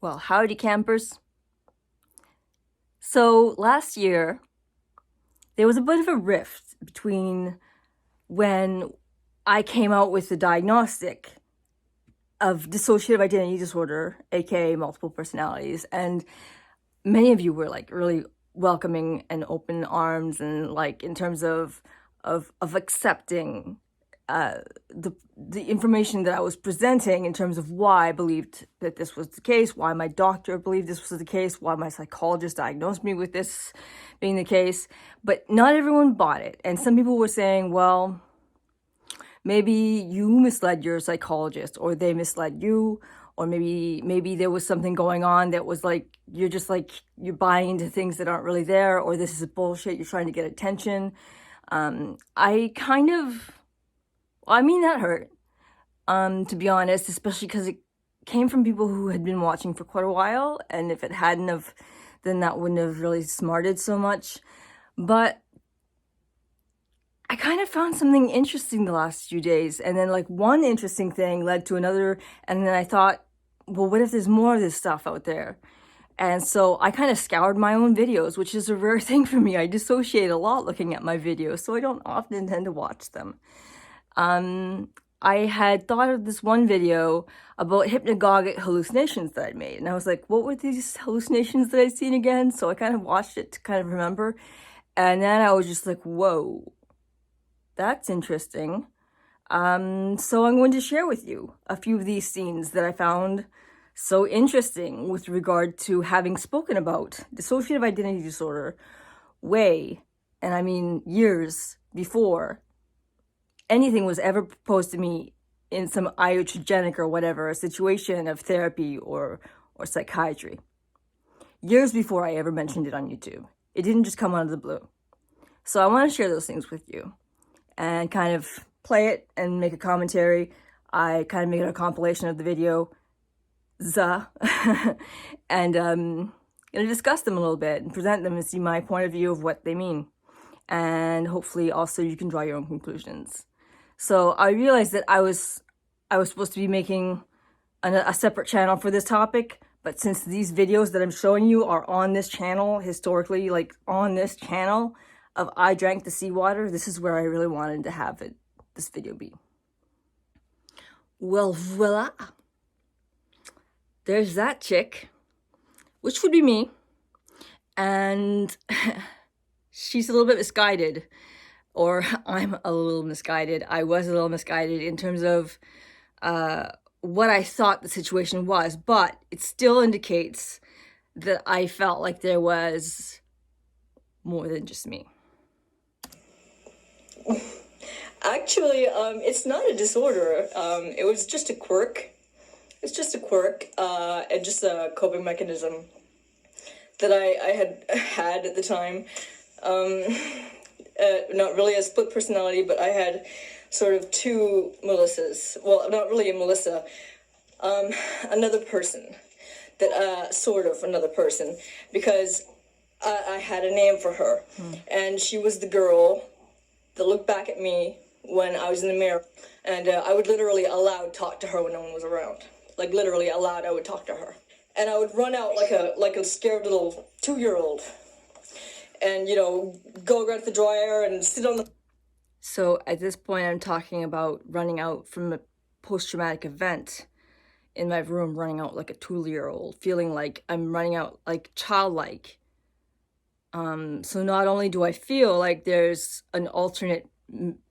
Well, howdy campers. So last year, there was a bit of a rift between when I came out with the diagnostic of dissociative identity disorder, aka multiple personalities, and many of you were like really welcoming and open arms and like in terms of accepting the information that I was presenting in terms of why I believed that this was the case, why my doctor believed this was the case, why my psychologist diagnosed me with this being the case. But not everyone bought it. And some people were saying, well, maybe you misled your psychologist, or they misled you, or maybe there was something going on that was like, you're buying into things that aren't really there, or this is bullshit, you're trying to get attention. That hurt, to be honest, especially because it came from people who had been watching for quite a while, and if it hadn't have, then that wouldn't have really smarted so much. But I kind of found something interesting the last few days, and then like one interesting thing led to another, and then I thought, well, what if there's more of this stuff out there? And so I kind of scoured my own videos, which is a rare thing for me. I dissociate a lot looking at my videos, so I don't often tend to watch them. I had thought of this one video about hypnagogic hallucinations that I'd made, and I was like, what were these hallucinations that I'd seen again? So I kind of watched it to kind of remember, and then I was just like, whoa, that's interesting. So I'm going to share with you a few of these scenes that I found so interesting with regard to having spoken about dissociative identity disorder and I mean years before anything was ever proposed to me in some iatrogenic or whatever, a situation of therapy or psychiatry. Years before I ever mentioned it on YouTube. It didn't just come out of the blue. So I want to share those things with you and kind of play it and make a commentary. I kind of made a compilation of the video, and discuss them a little bit and present them and see my point of view of what they mean. And hopefully also you can draw your own conclusions. So I realized that I was supposed to be making a separate channel for this topic, but since these videos that I'm showing you are on this channel, historically, like on this channel of Idranktheseawater, this is where I really wanted to have this video be. Well, voila. There's that chick, which would be me, and she's a little bit misguided, or I'm a little misguided. I was a little misguided in terms of what I thought the situation was, but it still indicates that I felt like there was more than just me. Actually, it's not a disorder. It was just a quirk. It's just a quirk, and just a coping mechanism that I had at the time. Not really a split personality, but I had sort of two Melissas. Well, not really a Melissa. Another person. Sort of another person. Because I had a name for her. And she was the girl that looked back at me when I was in the mirror. And I would literally aloud talk to her when no one was around. Like literally aloud, I would talk to her. And I would run out like a scared little 2-year-old. And, go grab the dryer and sit on the... So at this point, I'm talking about running out from a post-traumatic event in my room, running out like a 2-year-old, feeling like I'm running out like childlike. So not only do I feel like there's an alternate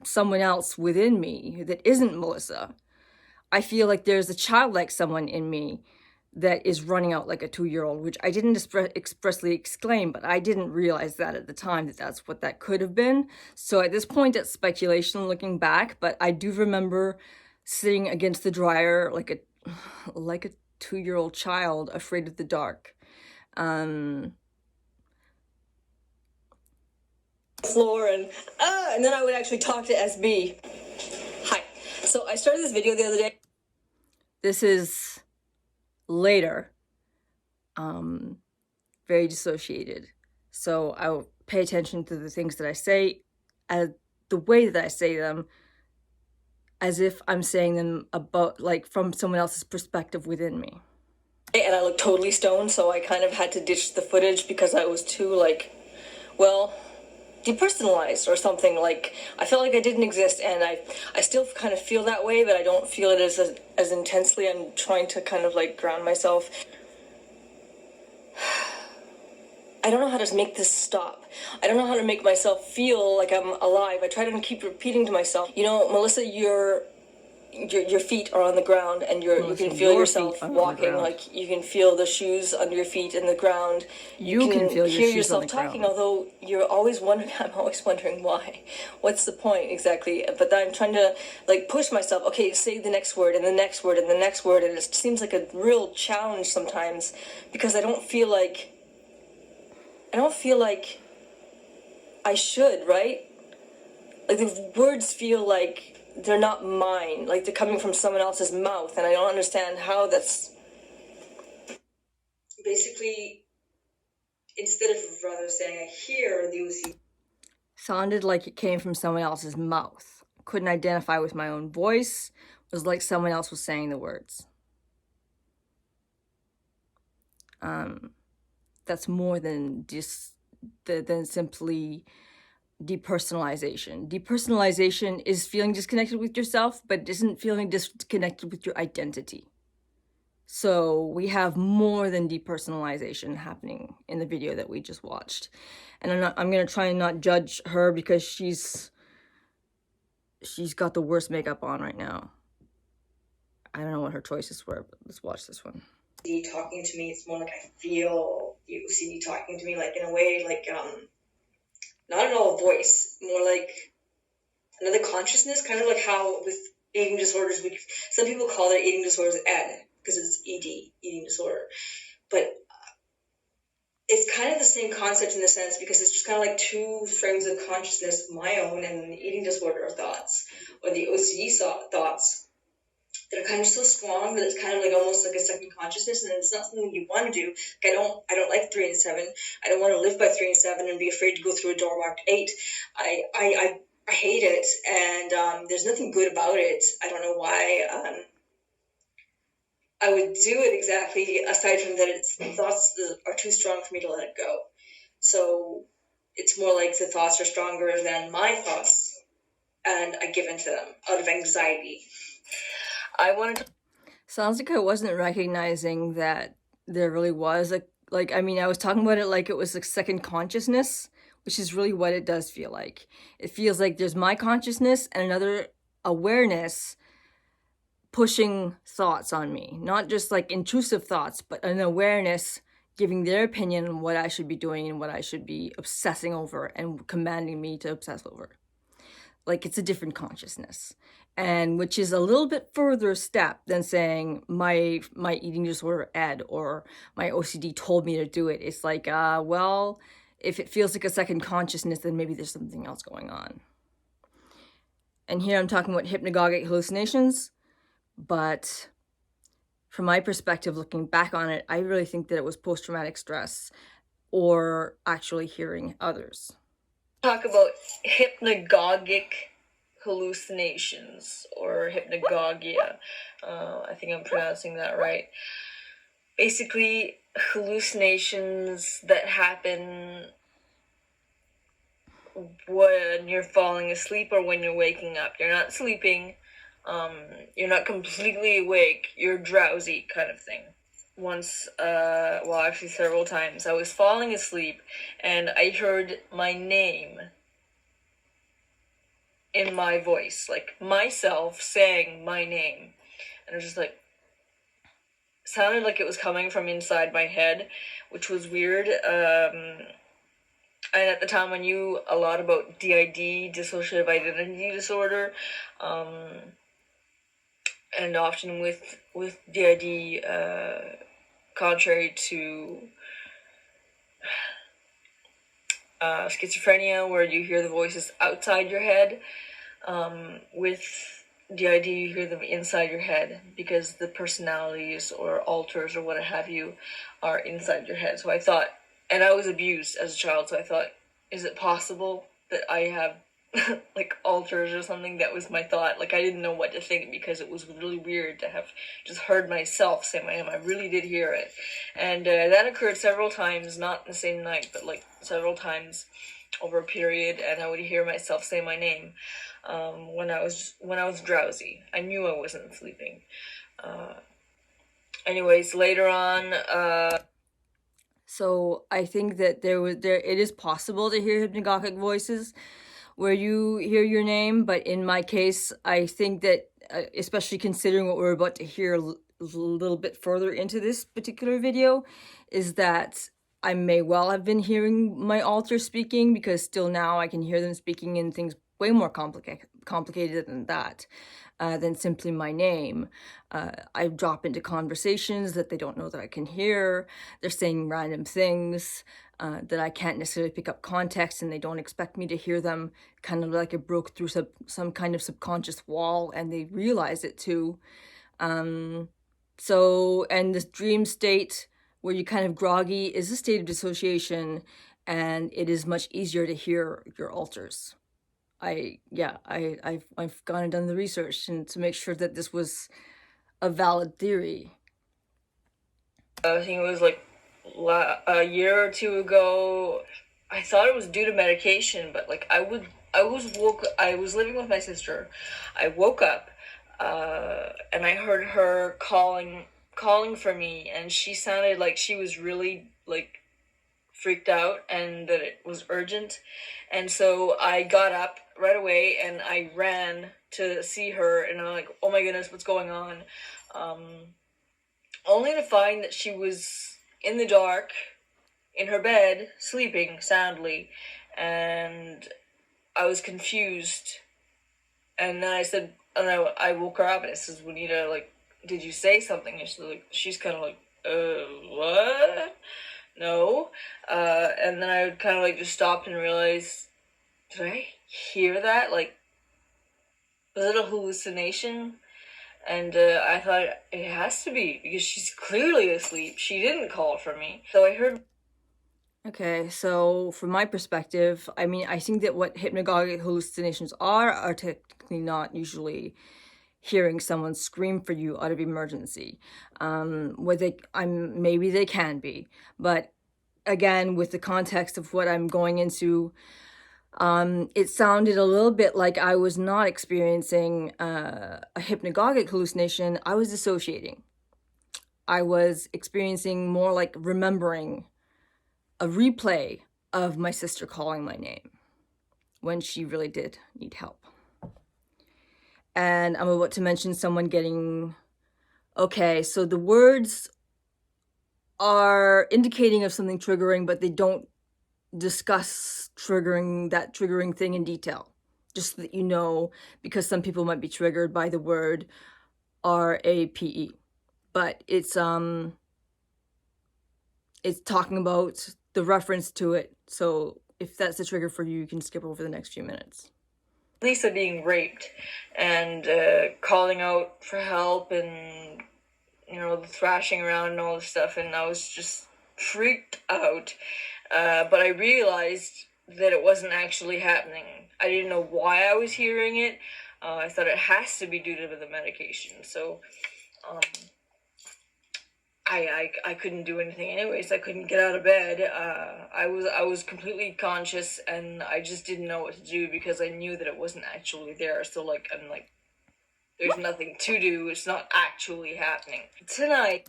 someone else within me that isn't Melissa, I feel like there's a childlike someone in me that is running out like a 2-year-old, which I didn't expressly exclaim, but I didn't realize that at the time that that's what that could have been. So at this point, it's speculation looking back, but I do remember sitting against the dryer like a 2-year-old child afraid of the dark. Floor and then I would actually talk to SB. Hi. So I started this video the other day. This is later, very dissociated. So I will pay attention to the things that I say, the way that I say them, as if I'm saying them about like from someone else's perspective within me. And I looked totally stoned, so I kind of had to ditch the footage because I was too, like, well, depersonalized or something. Like, I felt like I didn't exist, and I still kind of feel that way, but I don't feel it as intensely. I'm trying to kind of, like, ground myself. I don't know how to make this stop. I don't know how to make myself feel like I'm alive. I try to keep repeating to myself, you know, Melissa, your feet are on the ground, and you can feel yourself walking. Like, you can feel the shoes under your feet in the ground. You can feel your hear shoes yourself on the talking, ground. although you're always wondering. I'm always wondering why. What's the point exactly? But I'm trying to, like, push myself. Okay, say the next word and the next word and the next word, and it seems like a real challenge sometimes because I don't feel like I should, right? Like, the words feel like they're not mine, like they're coming from someone else's mouth, and I don't understand how that's... Basically, instead of rather saying I hear the OCD... Sounded like it came from someone else's mouth. Couldn't identify with my own voice. It was like someone else was saying the words. That's more than than simply depersonalization. Depersonalization is feeling disconnected with yourself, but it isn't feeling disconnected with your identity. So we have more than depersonalization happening in the video that we just watched. And I'm going to try and not judge her because she's got the worst makeup on right now. I don't know what her choices were, but let's watch this one. Talking to me, it's more like I feel the OCD talking to me, like, in a way, like, not at all a voice, more like another consciousness, kind of like how with eating disorders, some people call their eating disorders ED, because it's ED, eating disorder. But it's kind of the same concept in the sense, because it's just kind of like two frames of consciousness, my own and the eating disorder thoughts, or the OCD thoughts, that are kind of so strong that it's kind of like almost like a second consciousness, and it's not something you want to do. Like, I don't like 3 and 7. I don't want to live by 3 and 7 and be afraid to go through a door marked 8. I hate it, and there's nothing good about it. I don't know why I would do it exactly, aside from that it's thoughts that are too strong for me to let it go. So it's more like the thoughts are stronger than my thoughts, and I give in to them out of anxiety. I wanted to... Sounds like I wasn't recognizing that there really was I was talking about it like it was a second consciousness, which is really what it does feel like. It feels like there's my consciousness and another awareness pushing thoughts on me, not just like intrusive thoughts, but an awareness giving their opinion on what I should be doing and what I should be obsessing over and commanding me to obsess over. Like, it's a different consciousness, and which is a little bit further step than saying my eating disorder ED or my OCD told me to do it. It's like, well, if it feels like a second consciousness, then maybe there's something else going on. And here I'm talking about hypnagogic hallucinations, but from my perspective, looking back on it, I really think that it was post-traumatic stress or actually hearing others. Talk about hypnagogic hallucinations, or hypnagogia. I think I'm pronouncing that right. Basically, hallucinations that happen when you're falling asleep or when you're waking up. You're not sleeping, you're not completely awake, you're drowsy, kind of thing. Once, well, actually several times, I was falling asleep and I heard my name in my voice, like myself saying my name, and it was just like, sounded like it was coming from inside my head, which was weird. And at the time I knew a lot about DID, Dissociative Identity Disorder, and often with DID, contrary to schizophrenia, where you hear the voices outside your head, with DID you hear them inside your head, because the personalities or alters or what have you are inside your head. So I thought, and I was abused as a child, so I thought, is it possible that I have like alters or something. That was my thought. Like I didn't know what to think because it was really weird to have just heard myself say my name. I really did hear it, and that occurred several times, not the same night, but like several times over a period. And I would hear myself say my name when I was drowsy. I knew I wasn't sleeping. Anyways, later on. So I think that it is possible to hear hypnagogic voices where you hear your name, but in my case, I think that, especially considering what we're about to hear a little bit further into this particular video, is that I may well have been hearing my alter speaking, because still now I can hear them speaking in things way more complicated than that. Than simply my name. I drop into conversations that they don't know that I can hear. They're saying random things that I can't necessarily pick up context, and they don't expect me to hear them, kind of like it broke through some kind of subconscious wall, and they realize it too. So, and this dream state where you're kind of groggy is a state of dissociation, and it is much easier to hear your alters. I've gone and done the research and to make sure that this was a valid theory. I think it was like a year or two ago. I thought it was due to medication, but like I was living with my sister. I woke up, and I heard her calling for me, and she sounded like she was really like freaked out and that it was urgent. And so I got up right away and I ran to see her, and I'm like, oh my goodness, what's going on? Only to find that she was in the dark in her bed sleeping soundly, and I was confused. And then I said, and I woke her up and I said, Juanita, like, did you say something? And she's kind of like, what? No. And then I kind of like just stopped and realized, did I hear that? Like, was it a hallucination? And I thought it has to be, because she's clearly asleep. She didn't call for me. So I heard. Okay, so from my perspective, I mean, I think that what hypnagogic hallucinations are technically not usually hearing someone scream for you out of emergency. Maybe they can be, but again, with the context of what I'm going into, it sounded a little bit like I was not experiencing a hypnagogic hallucination. I was dissociating. I was experiencing more like remembering a replay of my sister calling my name when she really did need help. And I'm about to mention someone getting... Okay, so the words are indicating of something triggering, but they don't discuss that triggering thing in detail. Just so that you know, because some people might be triggered by the word RAPE. But it's talking about the reference to it. So if that's a trigger for you, you can skip over the next few minutes. Lisa being raped and calling out for help, and the thrashing around and all this stuff, and I was just freaked out. But I realized that it wasn't actually happening. I didn't know why I was hearing it. I thought it has to be due to the medication. So I couldn't do anything anyways. I couldn't get out of bed. I was completely conscious, and I just didn't know what to do because I knew that it wasn't actually there. So like I'm like, there's nothing to do. It's not actually happening tonight.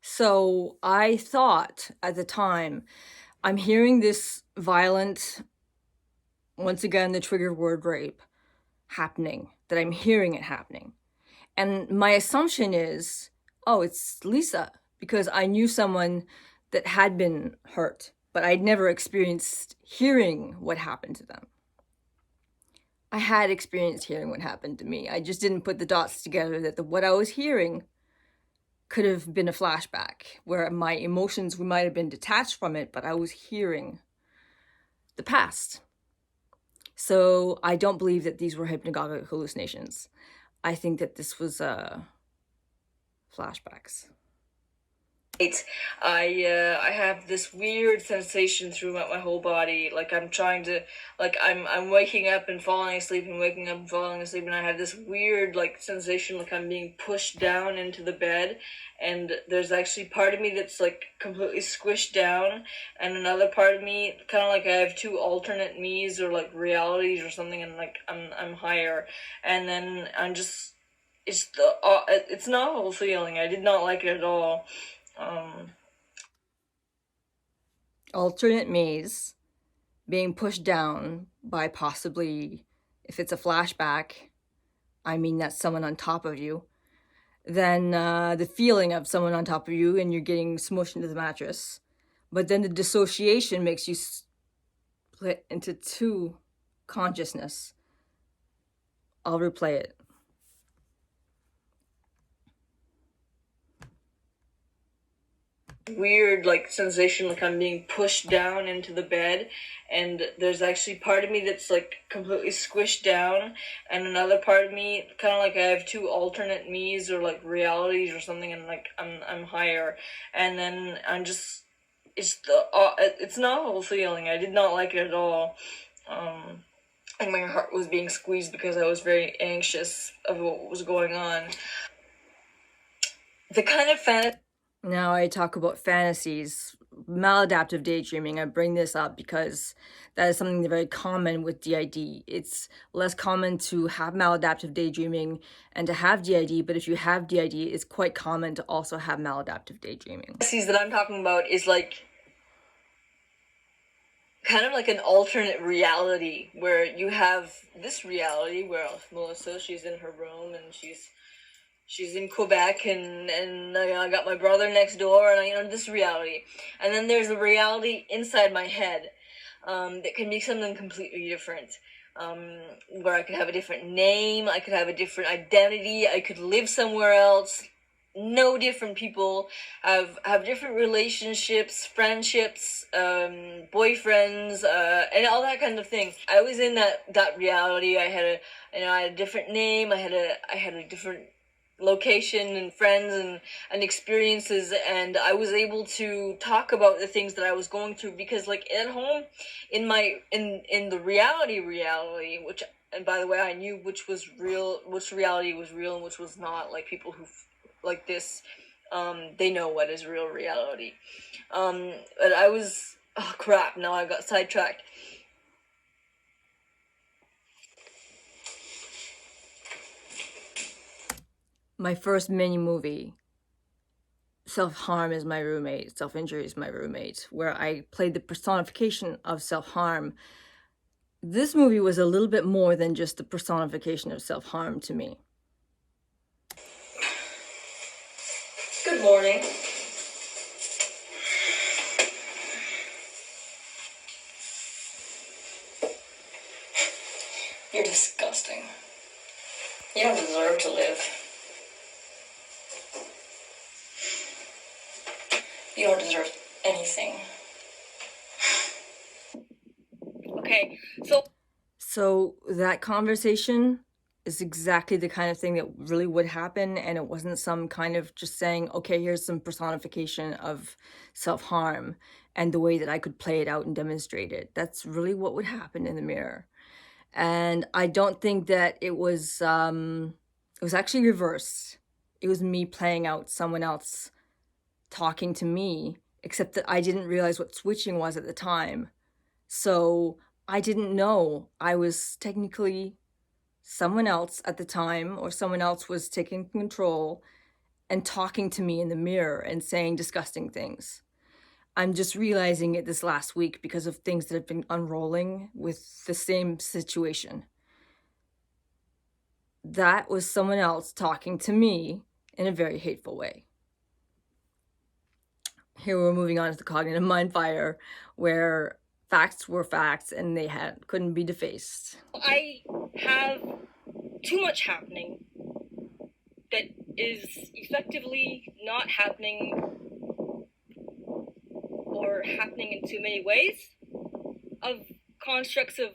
So I thought at the time, I'm hearing this violent, once again, the trigger word rape happening, that I'm hearing it happening. And my assumption is, oh, it's Lisa, because I knew someone that had been hurt, but I'd never experienced hearing what happened to them. I had experienced hearing what happened to me. I just didn't put the dots together that what I was hearing could have been a flashback, where my emotions might have been detached from it, but I was hearing the past. So I don't believe that these were hypnagogic hallucinations. I think that this was flashbacks. I have this weird sensation throughout my whole body, like I'm trying to, like I'm waking up and falling asleep and waking up and falling asleep, and I have this weird like sensation like I'm being pushed down into the bed, and there's actually part of me that's like completely squished down, and another part of me kind of like I have two alternate me's or like realities or something, and like I'm higher, and then I'm just it's an awful feeling. I did not like it at all. Alternate maze, being pushed down by possibly, if it's a flashback, I mean that's someone on top of you, then the feeling of someone on top of you and you're getting smushed into the mattress. But then the dissociation makes you split into two consciousness. I'll replay it. Weird like sensation like I'm being pushed down into the bed, and there's actually part of me that's like completely squished down, and another part of me kind of like I have two alternate me's or like realities or something, and like I'm higher, and then I'm just it's an awful feeling. I did not like it at all. And my heart was being squeezed because I was very anxious of what was going on. The kind of fantasy. Now I talk about fantasies, maladaptive daydreaming. I bring this up because that is something very common with DID. It's less common to have maladaptive daydreaming and to have DID, but if you have DID, it's quite common to also have maladaptive daydreaming. Fantasies that I'm talking about is like kind of like an alternate reality where you have this reality where Melissa, she's in her room and she's in Quebec, and I got my brother next door, and this reality. And then there's a reality inside my head that can be something completely different, where I could have a different name, I could have a different identity, I could live somewhere else. No different people have different relationships, friendships, boyfriends, and all that kind of thing. I was in that reality. I had a different name. I had a different location and friends and experiences, and I was able to talk about the things that I was going through, because like at home in the reality, which, and by the way, I knew which was real, which reality was real and which was not. Like people who like this, they know what is real reality. But I was, oh crap, now I got sidetracked. My first mini movie, self-harm is my roommate, self-injury is my roommate, where I played the personification of self-harm. This movie was a little bit more than just the personification of self-harm to me. Good morning. You're disgusting. You don't deserve to live. You don't deserve anything. Okay, So that conversation is exactly the kind of thing that really would happen, and it wasn't some kind of just saying, okay, here's some personification of self-harm and the way that I could play it out and demonstrate it. That's really what would happen in the mirror. And I don't think that it was actually reversed. It was me playing out someone else talking to me, except that I didn't realize what switching was at the time. So I didn't know I was technically someone else at the time, or someone else was taking control and talking to me in the mirror and saying disgusting things. I'm just realizing it this last week because of things that have been unrolling with the same situation. That was someone else talking to me in a very hateful way. Here we're moving on to the cognitive mind fire, where facts were facts and they couldn't be defaced. I have too much happening that is effectively not happening, or happening in too many ways, of constructs of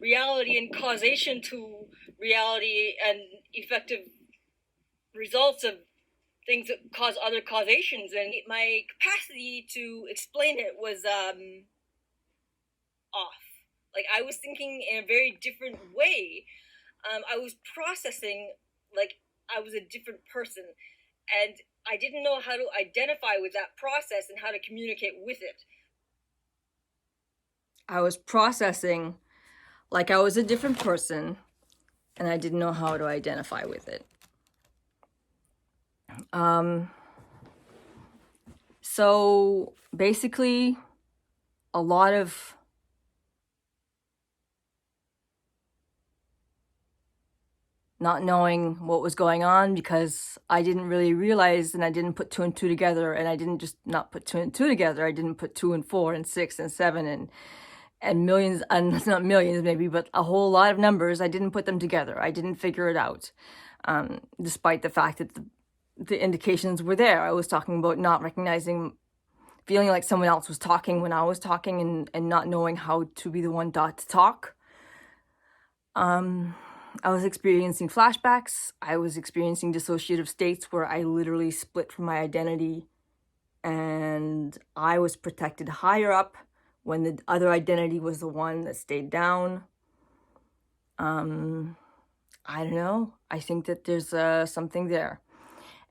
reality and causation to reality and effective results of things that cause other causations, and my capacity to explain it was off. Like, I was thinking in a very different way. I was processing like I was a different person, and I didn't know how to identify with that process and how to communicate with it. I was processing like I was a different person, and I didn't know how to identify with it. So basically, a lot of not knowing what was going on, because I didn't really realize, and I didn't put 2 and 2 together, and I didn't just not put 2 and 2 together, I didn't put 2 and 4 and 6 and 7 and millions, and not millions maybe, but a whole lot of numbers. I didn't put them together. I didn't figure it out, despite the fact that the indications were there. I was talking about not recognizing, feeling like someone else was talking when I was talking, and not knowing how to be the one to talk. I was experiencing flashbacks. I was experiencing dissociative states where I literally split from my identity, and I was protected higher up when the other identity was the one that stayed down. I don't know. I think that there's something there.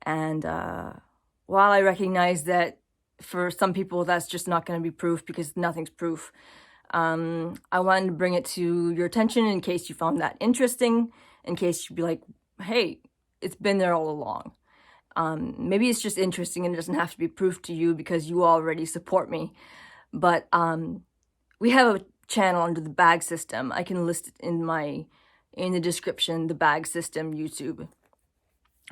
And while I recognize that for some people that's just not going to be proof, because nothing's proof, I wanted to bring it to your attention in case you found that interesting, in case you'd be like, hey, it's been there all along. Maybe it's just interesting and it doesn't have to be proof to you because you already support me. But we have a channel under the bag system. I can list it in the description, the bag system YouTube,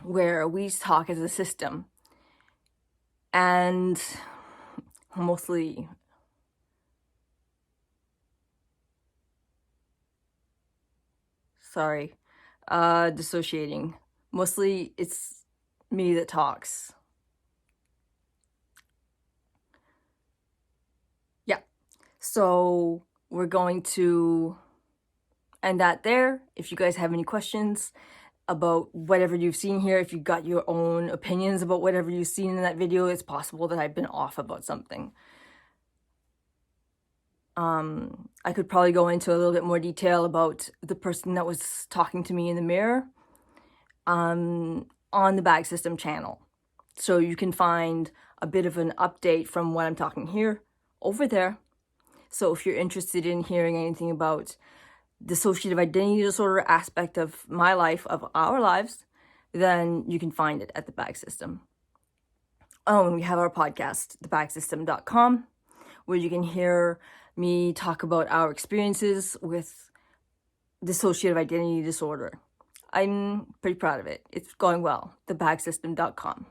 where we talk as a system. And mostly dissociating. Mostly it's me that talks. Yeah. So we're going to end that there. If you guys have any questions about whatever you've seen here, if you've got your own opinions about whatever you've seen in that video, it's possible that I've been off about something. I could probably go into a little bit more detail about the person that was talking to me in the mirror on the Bag System channel. So you can find a bit of an update from what I'm talking here over there. So if you're interested in hearing anything about dissociative identity disorder aspect of my life, of our lives, then you can find it at the Bag System. Oh, and we have our podcast, thebagsystem.com, where you can hear me talk about our experiences with dissociative identity disorder. I'm pretty proud of it. It's going well. Thebagsystem.com.